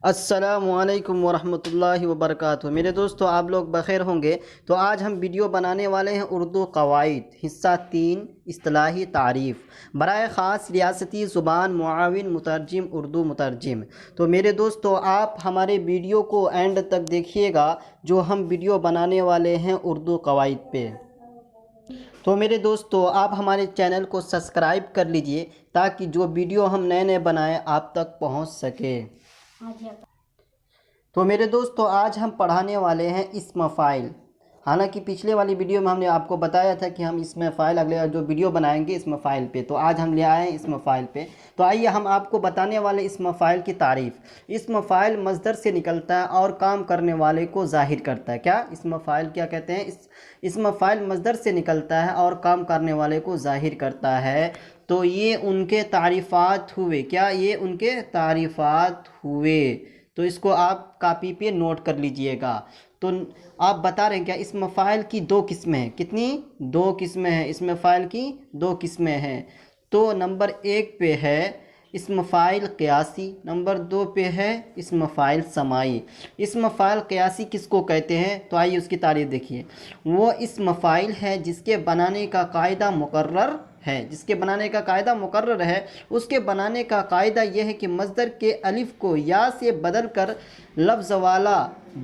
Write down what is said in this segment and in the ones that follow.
السلام علیکم ورحمۃ اللہ وبرکاتہ۔ میرے دوستو، آپ لوگ بخیر ہوں گے۔ تو آج ہم ویڈیو بنانے والے ہیں اردو قواعد حصہ 3 اصطلاحی تعریف برائے خاص ریاستی زبان معاون مترجم اردو مترجم۔ تو میرے دوستو، آپ ہمارے ویڈیو کو اینڈ تک دیکھیے گا جو ہم ویڈیو بنانے والے ہیں اردو قواعد پہ۔ تو میرے دوستو، آپ ہمارے چینل کو سبسکرائب کر لیجئے تاکہ جو ویڈیو ہم نئے بنائیں آپ تک پہنچ سکے۔ تو میرے دوستو، آج ہم پڑھانے والے ہیں اسم فاعل۔ حالانکہ پچھلے والی ویڈیو میں ہم نے آپ کو بتایا تھا کہ ہم اسم فاعل اگلے جو ویڈیو بنائیں گے اسم فاعل پہ، تو آج ہم لے آئے ہیں اسم فاعل پہ۔ تو آئیے ہم آپ کو بتانے والے اسم فاعل کی تعریف۔ اسم فاعل مصدر سے نکلتا ہے اور کام کرنے والے کو ظاہر کرتا ہے۔ کیا اسم فاعل کیا کہتے ہیں؟ اسم فاعل مصدر سے نکلتا ہے اور کام کرنے والے کو ظاہر کرتا ہے۔ تو یہ ان کے تعریفات ہوئے۔ کیا یہ ان کے تعریفات ہوئے؟ تو اس کو آپ کاپی پہ نوٹ کر لیجئے گا۔ تو آپ بتا رہے ہیں کیا اسم فاعل کی 2 قسمیں ہیں؟ کتنی؟ 2 قسمیں ہیں۔ اسم فاعل کی 2 قسمیں ہیں۔ تو نمبر 1 پہ ہے اسم فاعل قیاسی، نمبر 2 پہ ہے اسم فاعل سماعی۔ اسم فاعل قیاسی کس کو کہتے ہیں؟ تو آئیے اس کی تعریف دیکھیے۔ وہ اسم فاعل ہے جس کے بنانے کا قاعدہ مقرر ہے۔ جس کے بنانے کا قاعدہ مقرر ہے۔ اس کے بنانے کا قاعدہ یہ ہے کہ مصدر کے الف کو یا سے بدل کر لفظ والا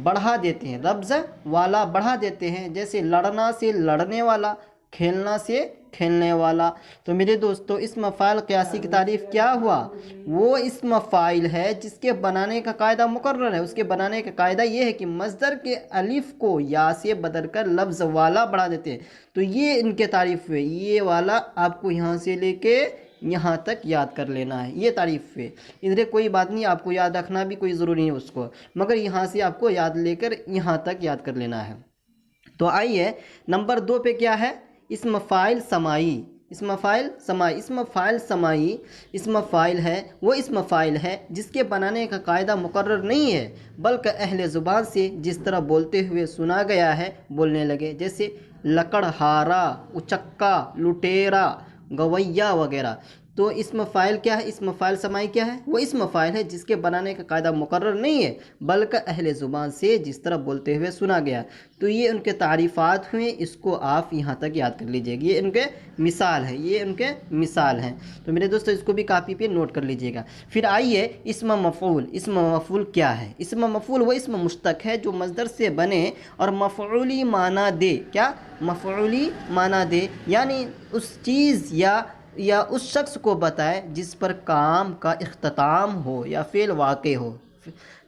بڑھا دیتے ہیں۔ لفظ والا بڑھا دیتے ہیں، جیسے لڑنا سے لڑنے والا، کھیلنا سے کھیلنے والا۔ تو میرے دوستو، اسم فاعل قیاسی کی تعریف کیا ہوا؟ وہ اسم فاعل ہے جس کے بنانے کا قاعدہ مقرر ہے۔ اس کے بنانے کا قاعدہ یہ ہے کہ مصدر کے الف کو یا سے بدل کر لفظ والا بڑھا دیتے ہیں۔ تو یہ ان کے تعریف ہوئے۔ یہ والا آپ کو یہاں سے لے کے یہاں تک یاد کر لینا ہے۔ یہ تعریف ہے۔ ادھر کوئی بات نہیں، آپ کو یاد رکھنا بھی کوئی ضروری نہیں اس کو، مگر یہاں سے آپ کو یاد لے کر یہاں تک یاد کر لینا ہے۔ تو آئیے نمبر 2 پہ کیا ہے؟ اسم فاعل سماعی۔ اسم فاعل سماعی۔ اسم فاعل سماعی اسم فاعل ہے، وہ اسم فاعل ہے جس کے بنانے کا قاعدہ مقرر نہیں ہے، بلکہ اہل زبان سے جس طرح بولتے ہوئے سنا گیا ہے بولنے لگے، جیسے لکڑہارا، اچکا، لٹیرا، گویا وغیرہ۔ تو اسم فاعل کیا ہے؟ اسم فاعل سماعی کیا ہے؟ وہ اسم فاعل ہے جس کے بنانے کا قاعدہ مقرر نہیں ہے، بلکہ اہل زبان سے جس طرح بولتے ہوئے سنا گیا۔ تو یہ ان کے تعریفات ہوئے، اس کو آپ یہاں تک یاد کر لیجئے گا۔ یہ ان کے مثال ہے، یہ ان کے مثال ہیں۔ تو میرے دوستو، اس کو بھی کاپی پہ نوٹ کر لیجئے گا۔ پھر آئیے اسم مفعول۔ اسم مفعول کیا ہے؟ اسم مفعول وہ اسم مشتق ہے جو مصدر سے بنے اور مفعولی معنی دے۔ کیا؟ مفعولی معنی دے، یعنی اس چیز یا اس شخص کو بتائے جس پر کام کا اختتام ہو یا فعل واقع ہو،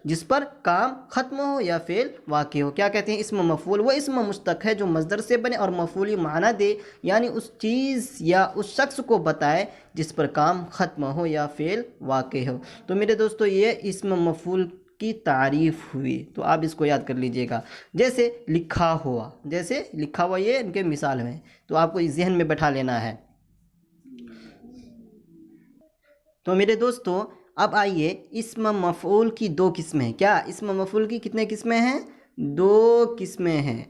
جس پر کام ختم ہو یا فعل واقع ہو۔ کیا کہتے ہیں؟ اسم مفعول وہ اسم مشتق ہے جو مصدر سے بنے اور مفعولی معنی دے، یعنی اس چیز یا اس شخص کو بتائے جس پر کام ختم ہو یا فعل واقع ہو۔ تو میرے دوستو، یہ اسم مفعول کی تعریف ہوئی۔ تو آپ اس کو یاد کر لیجئے گا۔ جیسے لکھا ہوا، جیسے لکھا ہوا، یہ ان کے مثال ہیں۔ تو آپ کو اس ذہن میں بٹھا لینا ہے۔ تو میرے دوستو، اب آئیے اسم مفعول کی 2 قسمیں۔ کیا اسم مفعول کی کتنے قسمیں ہیں؟ 2 قسمیں ہیں۔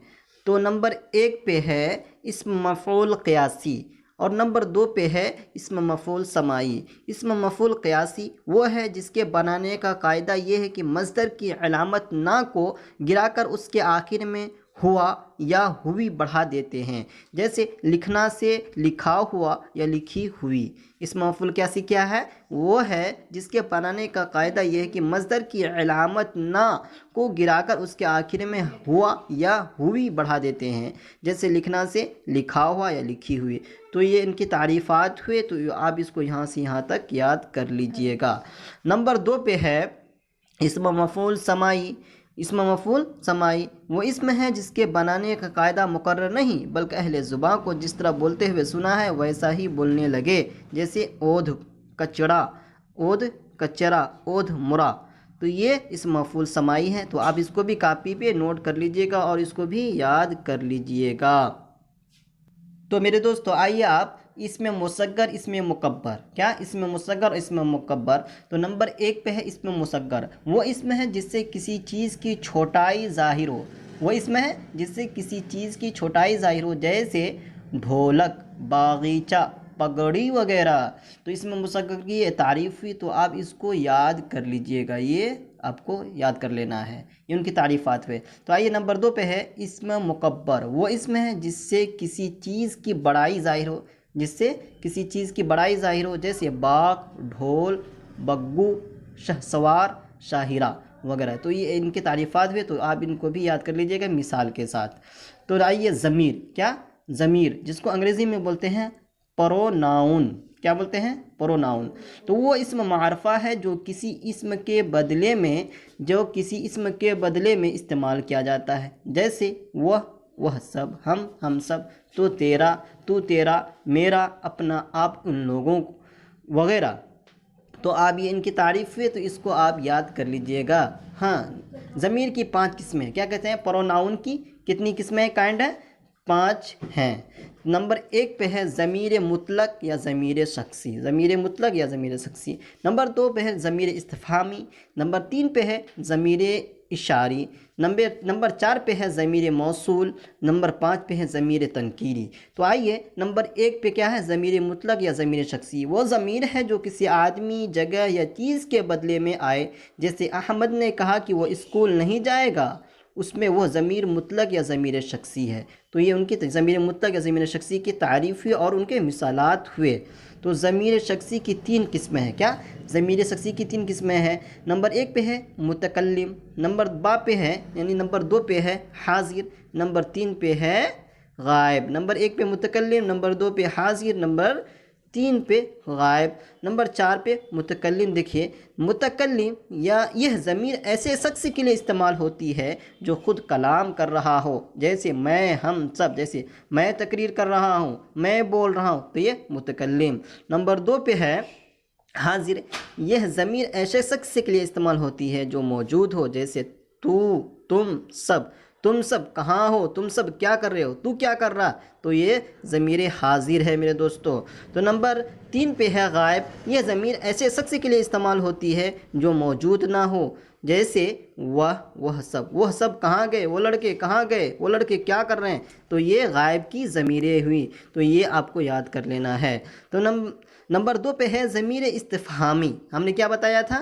تو نمبر 1 پہ ہے اسم مفعول قیاسی اور نمبر 2 پہ ہے اسم مفعول سماعی۔ اسم مفعول قیاسی وہ ہے جس کے بنانے کا قاعدہ یہ ہے کہ مصدر کی علامت نا کو گرا کر اس کے آخر میں ہوا یا ہوئی بڑھا دیتے ہیں، جیسے لکھنا سے لکھا ہوا یا لکھی ہوئی۔ اسم مفعول قیاسی کیا ہے؟ وہ ہے جس کے بنانے کا قاعدہ یہ ہے کہ مصدر کی علامت نا کو گرا کر اس کے آخر میں ہوا یا ہوئی بڑھا دیتے ہیں، جیسے لکھنا سے لکھا ہوا یا لکھی ہوئی۔ تو یہ ان کی تعریفات ہوئے۔ تو آپ اس کو یہاں سے یہاں تک یاد کر لیجئے گا۔ نمبر 2 پہ ہے اسم مفعول سماعی۔ اسم مفعول سماعی وہ اسم ہے جس کے بنانے کا قاعدہ مقرر نہیں، بلکہ اہل زبان کو جس طرح بولتے ہوئے سنا ہے ویسا ہی بولنے لگے، جیسے اودھ کچڑا، اودھ کچرا، اودھ مرا۔ تو یہ اسم مفعول سماعی ہے۔ تو آپ اس کو بھی کاپی پہ نوٹ کر لیجئے گا اور اس کو بھی یاد کر لیجئے گا۔ تو میرے دوستو، آئیے آپ اسم مصغر اسم مکبر۔ کیا؟ اسم مصغر اسم مکبر۔ تو نمبر 1 پہ ہے اسم مصغر، وہ اسم ہے جس سے کسی چیز کی چھوٹائی ظاہر ہو۔ وہ اسم ہے جس سے کسی چیز کی چھوٹائی ظاہر ہو، جیسے ڈھولک، باغیچہ، پگڑی وغیرہ۔ تو اسم مصغر کی یہ تعریف ہوئی۔ تو آپ اس کو یاد کر لیجئے گا، یہ آپ کو یاد کر لینا ہے، یہ ان کی تعریفات ہوئے۔ تو آئیے نمبر 2 پہ ہے اسم مکبر، وہ اسم ہے جس سے کسی چیز کی بڑائی ظاہر ہو، جس سے کسی چیز کی بڑائی ظاہر ہو، جیسے باغ، ڈھول، بگو، شہسوار، شاہرہ وغیرہ۔ تو یہ ان کے تعریفات ہوئے، تو آپ ان کو بھی یاد کر لیجئے گا مثال کے ساتھ۔ تو آئیے ضمیر، کیا ضمیر، جس کو انگریزی میں بولتے ہیں پروناؤن، کیا بولتے ہیں پروناؤن۔ تو وہ اسم معرفہ ہے جو کسی اسم کے بدلے میں استعمال کیا جاتا ہے، جیسے وہ سب، ہم سب، تو تیرا، میرا، اپنا، آپ، ان لوگوں وغیرہ۔ تو آپ یہ ان کی تعریف ہوئے، تو اس کو آپ یاد کر لیجئے گا۔ ہاں، ضمیر کی 5 قسمیں، کیا کہتے ہیں پروناؤن کی کتنی قسمیں کائنڈ ہیں؟ 5 ہیں۔ نمبر 1 پہ ہے ضمیر مطلق یا ضمیر شخصی، ضمیر مطلق یا ضمیر شخصی۔ نمبر 2 پہ ہے ضمیر استفہامی۔ نمبر 3 پہ ہے ضمیر اشاری۔ نمبر 4 پہ ہے ضمیر موصول۔ نمبر 5 پہ ہے ضمیر تنکیری۔ تو آئیے نمبر 1 پہ کیا ہے؟ ضمیر مطلق یا ضمیر شخصی۔ وہ ضمیر ہے جو کسی آدمی، جگہ یا چیز کے بدلے میں آئے، جیسے احمد نے کہا کہ وہ اسکول نہیں جائے گا، اس میں وہ ضمیر مطلق یا ضمیر شخصی ہے۔ تو یہ ان کی ضمیر مطلق یا ضمیر شخصی کی تعریف ہوئی اور ان کے مثالات ہوئے۔ تو ضمیر شخصی کی 3 قسمیں ہیں، کیا؟ ضمیر شخصی کی 3 قسمیں ہیں۔ نمبر 1 پہ ہے متکلم، نمبر 2 پہ ہے حاضر، نمبر 3 پہ ہے غائب۔ نمبر 1 پہ متکلم، نمبر 2 پہ حاضر، نمبر 3 پہ غائب، نمبر 4 پہ متکلم۔ دیکھیے متکلم یا یہ ضمیر ایسے شخص کے لیے استعمال ہوتی ہے جو خود کلام کر رہا ہو، جیسے میں، ہم سب، جیسے میں تقریر کر رہا ہوں، میں بول رہا ہوں، تو یہ متکلم۔ نمبر 2 پہ ہے حاضر، یہ ضمیر ایسے شخص کے لیے استعمال ہوتی ہے جو موجود ہو، جیسے تو، تم سب کہاں ہو، تم سب کیا کر رہے ہو، تو کیا کر رہا، تو یہ ضمیر حاضر ہے میرے دوستو۔ تو نمبر 3 پہ ہے غائب، یہ ضمیر ایسے شخص کے لیے استعمال ہوتی ہے جو موجود نہ ہو، جیسے وہ سب کہاں گئے، وہ لڑکے کہاں گئے، وہ لڑکے کیا کر رہے ہیں، تو یہ غائب کی ضمیریں ہوئی۔ تو یہ آپ کو یاد کر لینا ہے۔ تو نمبر 2 پہ ہے ضمیر استفہامی۔ ہم نے کیا بتایا تھا؟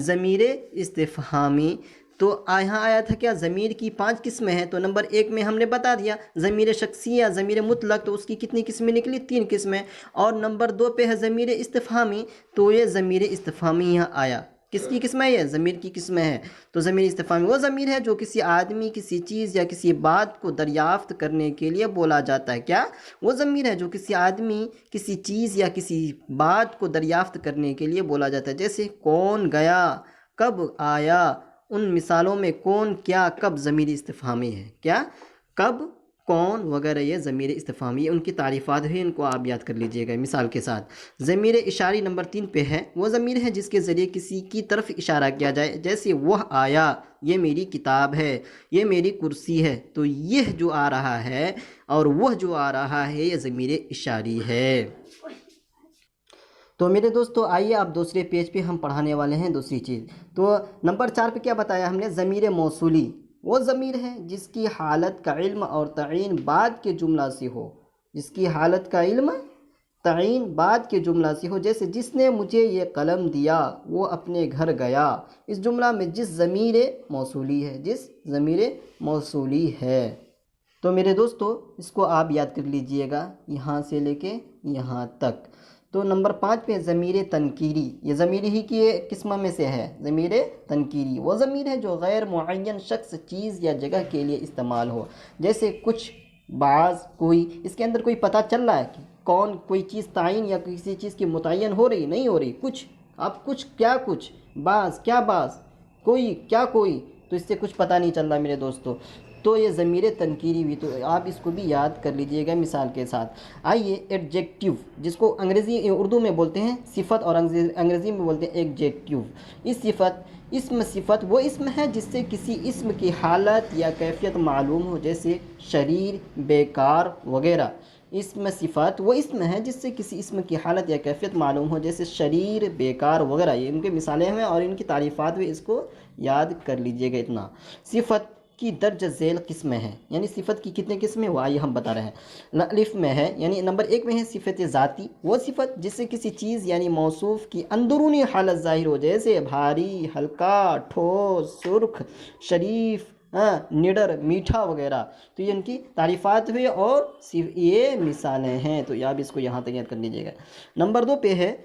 ضمیر استفہامی۔ تو یہاں آیا تھا کیا؟ ضمیر کی 5 قسمیں ہیں۔ تو نمبر 1 میں ہم نے بتا دیا ضمیر شخصی یا ضمیر مطلق، تو اس کی کتنی قسمیں نکلی؟ 3 قسمیں۔ اور نمبر 2 پہ ہے ضمیر استفہامی، تو یہ ضمیر استفہامی یہاں آیا۔ کس کی قسم ہے؟ یہ ضمیر کی قسم ہے۔ تو ضمیر استفہامی وہ ضمیر ہے جو کسی آدمی، کسی چیز یا کسی بات کو دریافت کرنے کے لیے بولا جاتا ہے۔ کیا؟ وہ ضمیر ہے جو کسی آدمی، کسی چیز یا کسی بات کو دریافت کرنے کے لیے بولا جاتا ہے، جیسے کون گیا، کب آیا۔ ان مثالوں میں کون، کیا، کب ضمیر استفہامی ہے۔ کیا؟ کب، کون وغیرہ یہ ضمیر استفہامی، یہ ان کی تعریفات ہیں، ان کو آپ یاد کر لیجئے گا مثال کے ساتھ۔ ضمیر اشاری نمبر 3 پہ ہے، وہ ضمیر ہے جس کے ذریعے کسی کی طرف اشارہ کیا جائے، جیسے وہ آیا، یہ میری کتاب ہے، یہ میری کرسی ہے۔ تو یہ جو آ رہا ہے اور وہ جو آ رہا ہے، یہ ضمیر اشاری ہے۔ تو میرے دوستو آئیے آپ دوسرے پیج پہ ہم پڑھانے والے ہیں دوسری چیز۔ تو نمبر 4 پہ کیا بتایا ہم نے؟ ضمیر موصولی، وہ ضمیر ہے جس کی حالت کا علم اور تعین بعد کے جملہ سے ہو، جس کی حالت کا علم تعین بعد کے جملہ سے ہو، جیسے جس نے مجھے یہ قلم دیا وہ اپنے گھر گیا۔ اس جملہ میں جس ضمیر موصولی ہے۔ تو میرے دوستو اس کو آپ یاد کر لیجئے گا یہاں سے لے کے یہاں تک۔ تو نمبر 5 پہ ضمیر تنکیری، یہ ضمیر ہی کی قسم میں سے ہے۔ ضمیر تنکیری وہ ضمیر ہے جو غیر معین شخص، چیز یا جگہ کے لیے استعمال ہو، جیسے کچھ، بعض، کوئی۔ اس کے اندر کوئی پتہ چل رہا ہے کہ کون، کوئی چیز تعین یا کسی چیز کی متعین ہو رہی، نہیں ہو رہی، کچھ، اب کچھ، کیا کچھ، بعض، کیا بعض، کوئی، کیا کوئی، تو اس سے کچھ پتہ نہیں چل رہا میرے دوستو۔ تو یہ ضمیر تنکیری بھی، تو آپ اس کو بھی یاد کر لیجئے گا مثال کے ساتھ۔ آئیے ایڈجیکٹیو، جس کو اردو میں بولتے ہیں صفت اور انگریزی میں بولتے ہیں ایڈجیکٹیو۔ صفت وہ اسم ہے جس سے کسی اسم کی حالت یا کیفیت معلوم ہو، جیسے شریر، بیکار وغیرہ۔ صفت وہ اسم ہے جس سے کسی اسم کی حالت یا کیفیت معلوم ہو، جیسے شریر، بیکار وغیرہ۔ یہ ان کے مثالیں ہیں اور ان کی تعریفات بھی، اس کو یاد کر لیجئے گا اتنا۔ صفت کی درج ذیل قسمیں ہیں، یعنی صفت کی کتنے قسمیں وہ آئیے ہم بتا رہے ہیں۔ الف میں ہے، یعنی نمبر 1 میں ہے صفت ذاتی، وہ صفت جس سے کسی چیز یعنی موصوف کی اندرونی حالت ظاہر ہو، جیسے بھاری، ہلکا، ٹھوس، سرخ، شریف، نڈر، میٹھا وغیرہ۔ تو یہ ان کی تعریفات ہوئی اور یہ مثالیں ہیں، تو آپ اس کو یہاں تک یاد کر لیجیے گا۔ نمبر 2 پہ ہے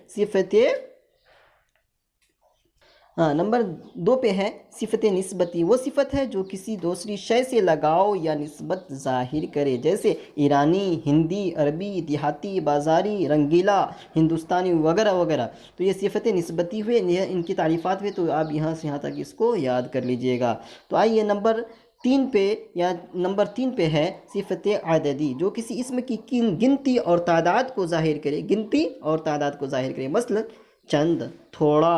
نمبر 2 پہ ہے صفت نسبتی، وہ صفت ہے جو کسی دوسری شے سے لگاؤ یا نسبت ظاہر کرے، جیسے ایرانی، ہندی، عربی، دیہاتی، بازاری، رنگیلا، ہندوستانی وغیرہ وغیرہ۔ تو یہ صفت نسبتی ہوئے، ان کی تعریفات ہوئے، تو آپ یہاں سے یہاں تک اس کو یاد کر لیجئے گا۔ تو آئیے نمبر 3 پہ ہے صفت عددی، جو کسی اسم کی گنتی اور تعداد کو ظاہر کرے، مثلا چند، تھوڑا،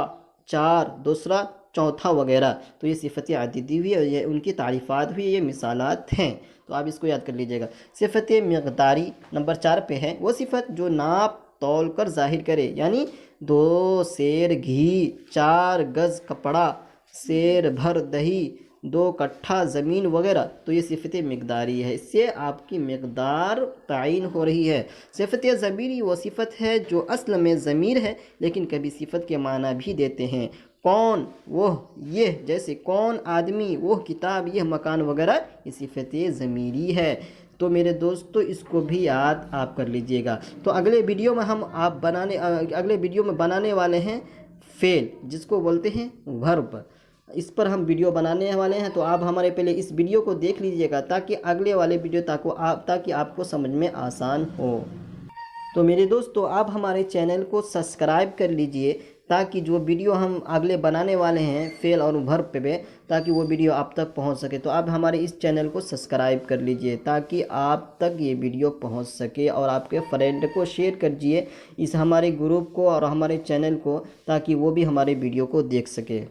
4، دوسرا، چوتھا وغیرہ۔ تو یہ صفت عددی ہوئی اور یہ ان کی تعریفات ہوئی، یہ مثالات ہیں، تو آپ اس کو یاد کر لیجئے گا۔ صفت مقداری نمبر 4 پہ ہے، وہ صفت جو ناپ تول کر ظاہر کرے، یعنی 2 سیر گھی، 4 گز کپڑا، سیر بھر دہی، 2 کٹھا زمین وغیرہ۔ تو یہ صفت مقداری ہے، اس سے آپ کی مقدار تعین ہو رہی ہے۔ صفت ضمیری وہ صفت ہے جو اصل میں ضمیر ہے لیکن کبھی صفت کے معنی بھی دیتے ہیں، کون، وہ، یہ، جیسے کون آدمی، وہ کتاب، یہ مکان وغیرہ، یہ صفت ضمیری ہے۔ تو میرے دوستو اس کو بھی یاد آپ کر لیجئے گا۔ تو اگلے ویڈیو میں بنانے والے ہیں فعل، جس کو بولتے ہیں ورب، اس پر ہم ویڈیو بنانے والے ہیں، تو آپ ہمارے پہلے اس ویڈیو کو دیکھ لیجئے گا تاکہ اگلے والے ویڈیو تاکہ آپ کو سمجھ میں آسان ہو۔ تو میرے دوستو آپ ہمارے چینل کو سبسکرائب کر لیجئے تاکہ جو ویڈیو ہم اگلے بنانے والے ہیں فعل اور ورب پہ، تاکہ وہ ویڈیو آپ تک پہنچ سکے۔ تو آپ ہمارے اس چینل کو سبسکرائب کر لیجئے تاکہ آپ تک یہ ویڈیو پہنچ سکے، اور آپ کے فرینڈ کو شیئر کیجئے اس ہمارے گروپ کو اور ہمارے چینل کو، تاکہ وہ بھی ہمارے ویڈیو کو دیکھ سکے۔